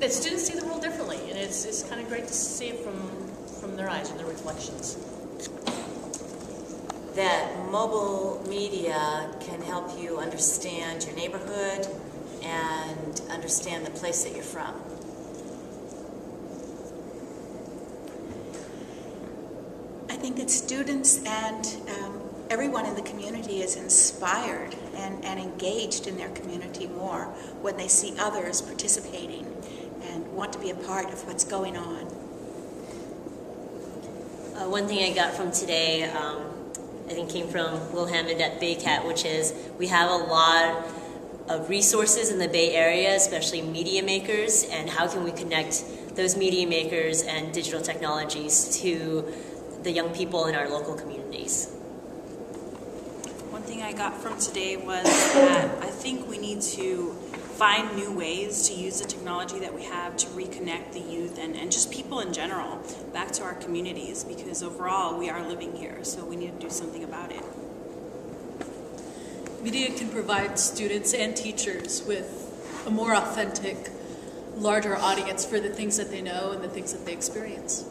that students see the world differently, and it's kind of great to see it from their eyes and their reflections. That mobile media can help you understand your neighborhood and understand the place that you're from. I think that students and everyone in the community is inspired and engaged in their community more when they see others participating and want to be a part of what's going on. One thing I got from today, I think came from Will Hammond at Baycat, which is we have a lot of resources in the Bay Area, especially media makers, and how can we connect those media makers and digital technologies to the young people in our local communities. One thing I got from today was that I think we need to find new ways to use the technology that we have to reconnect the youth and just people in general back to our communities, because overall we are living here, so we need to do something about it. Media can provide students and teachers with a more authentic, larger audience for the things that they know and the things that they experience.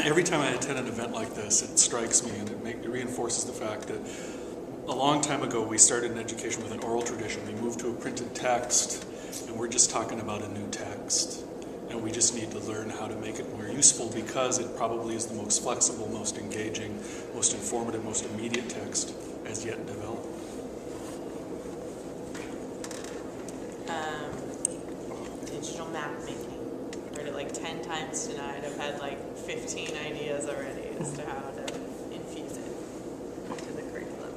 Every time I attend an event like this, it strikes me and it reinforces the fact that a long time ago we started in education with an oral tradition. We moved to a printed text, and we're just talking about a new text. And we just need to learn how to make it more useful, because it probably is the most flexible, most engaging, most informative, most immediate text as yet developed. Digital map making. Heard it like 10 times tonight. I've had like 15 ideas already as to how to infuse it into the curriculum.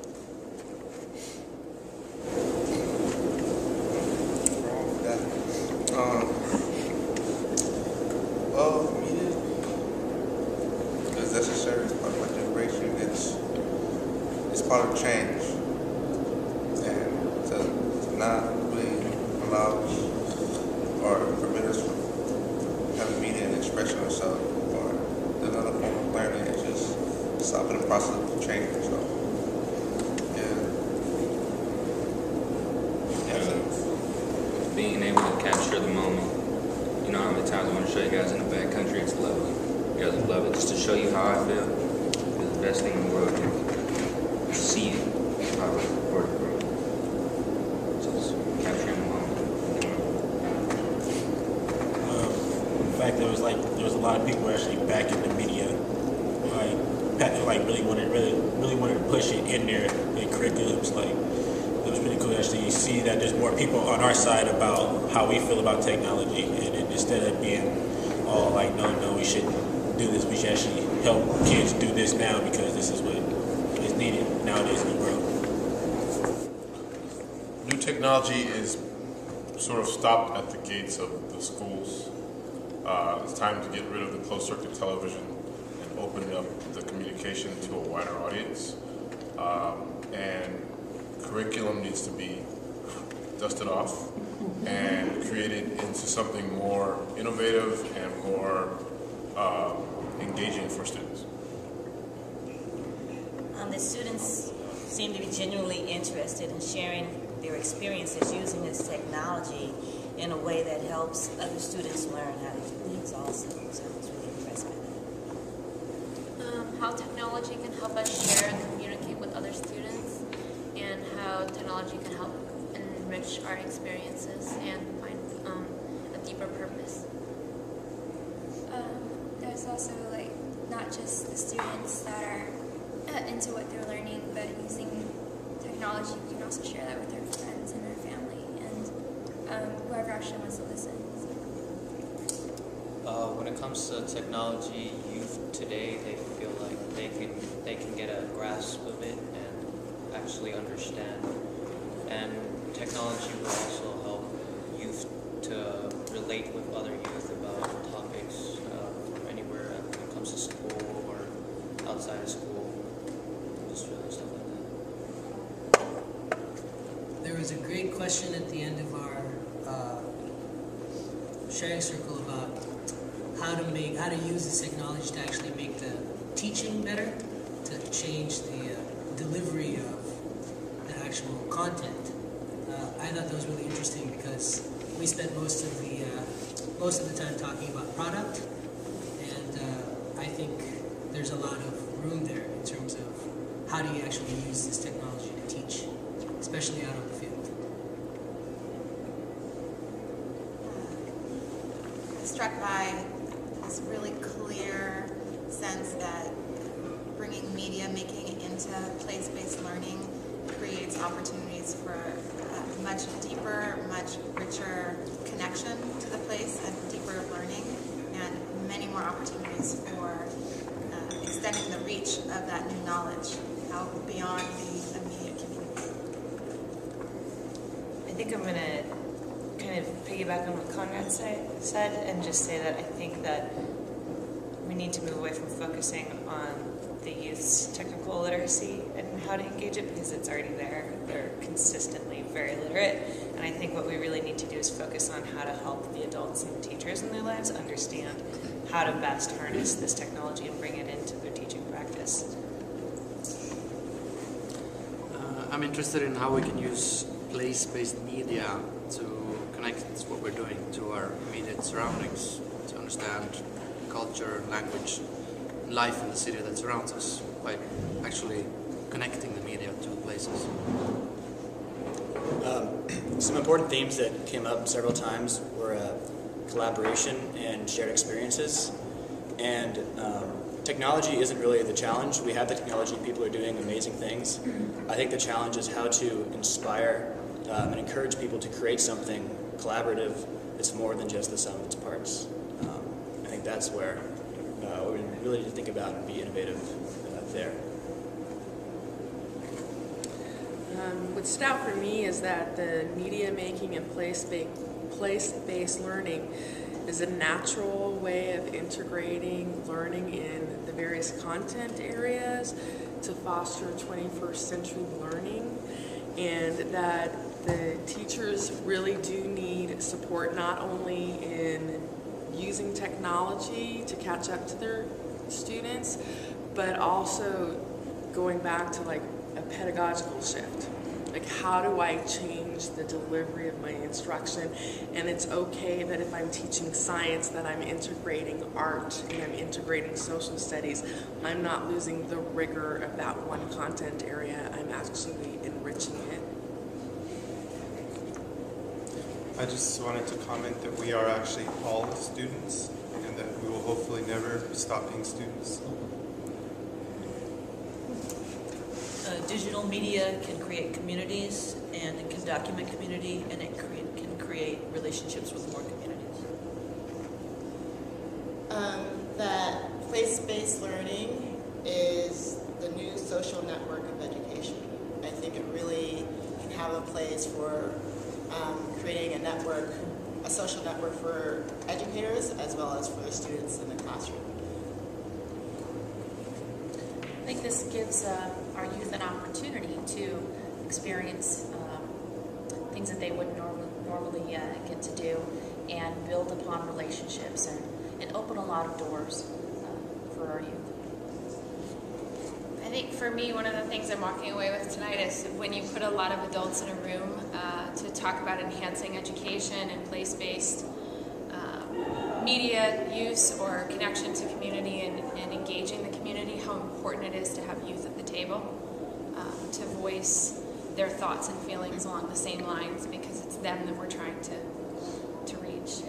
Well, media is necessary. It's part of my generation. It's part of change, and to not really allow or prevent us from having media and expressing ourselves, or another form of learning, is just stopping the process of change. So, being able to capture the moment. You know how many times I want to show you guys in the backcountry, it's lovely. You guys love it. Just to show you how I feel, it's the best thing in the world. To see it, how I record it. Just capturing the moment. In fact, there was a lot of people actually back in the media, really wanted to push it in their curriculums. It was really cool to actually see that there's more people on our side about how we feel about technology, and instead of being all like, no, we shouldn't do this, we should actually help kids do this now because this is what is needed nowadays in the world. New technology is sort of stopped at the gates of the schools. It's time to get rid of the closed-circuit television and open up the communication to a wider audience. And curriculum needs to be dusted off and created into something more innovative and more engaging for students. The students seem to be genuinely interested in sharing their experiences using this technology in a way that helps other students learn how to do things also. So I was really impressed by that. How technology can help us share and communicate with other students, and how technology can help enrich our experiences and find a deeper purpose. There's also not just the students that are into what they're learning, but using technology, we can also share that with their friends and their family and whoever actually wants to listen. When it comes to technology, youth today, they feel like they can get a grasp of it and actually understand. And technology will also help youth to relate with other youth about topics anywhere when it comes to school or outside of school, just stuff like that. There was a great question at the end of our sharing circle about how to use this technology to actually make the teaching better, to change the delivery of the actual content. I thought that was really interesting because we spent most of the time talking about product, and I think there's a lot of room there in terms of how do you actually use this technology to teach, especially out on the field. I'm struck by this really clear sense that bringing media making into place-based learning creates opportunities for a much deeper, much richer connection to the place and deeper learning, and many more opportunities for extending the reach of that new knowledge out beyond the immediate community. I think I'm going to kind of piggyback on what Conrad said and just say that I think that we need to move away from focusing on the youth's technical literacy and how to engage it, because it's already there. They're consistently very literate, and I think what we really need to do is focus on how to help the adults and teachers in their lives understand how to best harness this technology and bring it into their teaching practice. I'm interested in how we can use place-based media to connect what we're doing to our immediate surroundings, to understand culture, language, life in the city that surrounds us by actually connecting the media to the places. Some important themes that came up several times were collaboration and shared experiences. And technology isn't really the challenge. We have the technology, people are doing amazing things. I think the challenge is how to inspire and encourage people to create something collaborative that's more than just the sum of its parts. I think that's where we really need to think about and be innovative there. What stood out for me is that the media making and place-based learning is a natural way of integrating learning in the various content areas to foster 21st century learning, and that the teachers really do need support not only in using technology to catch up to their students, but also going back to like a pedagogical shift. Like, how do I change the delivery of my instruction? And it's okay that if I'm teaching science that I'm integrating art and I'm integrating social studies. I'm not losing the rigor of that one content area. I'm actually enriching it. I just wanted to comment that we are actually all students and that we will hopefully never stop being students. Digital media can create communities, and it can document community, and it can create relationships with more communities. That place-based learning is the new social network of education. I think it really can have a place for creating a network, a social network for educators as well as for the students in the classroom. I think this gives our youth an opportunity to experience things that they wouldn't normally get to do, and build upon relationships and open a lot of doors for our youth. I think for me, one of the things I'm walking away with tonight is when you put a lot of adults in a room to talk about enhancing education and place-based media use or connection to community and engaging the community, how important it is to have youth at the table to voice their thoughts and feelings along the same lines, because it's them that we're trying to reach.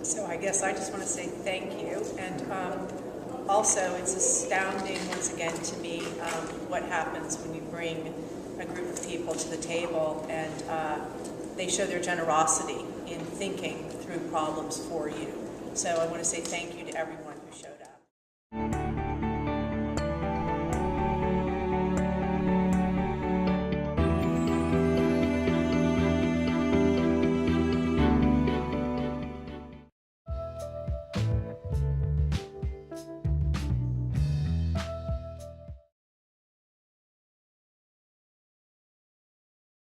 So I guess I just want to say thank you, and also it's astounding once again to me what happens when you bring a group of people to the table and they show their generosity in thinking through problems for you. So I want to say thank you to everyone.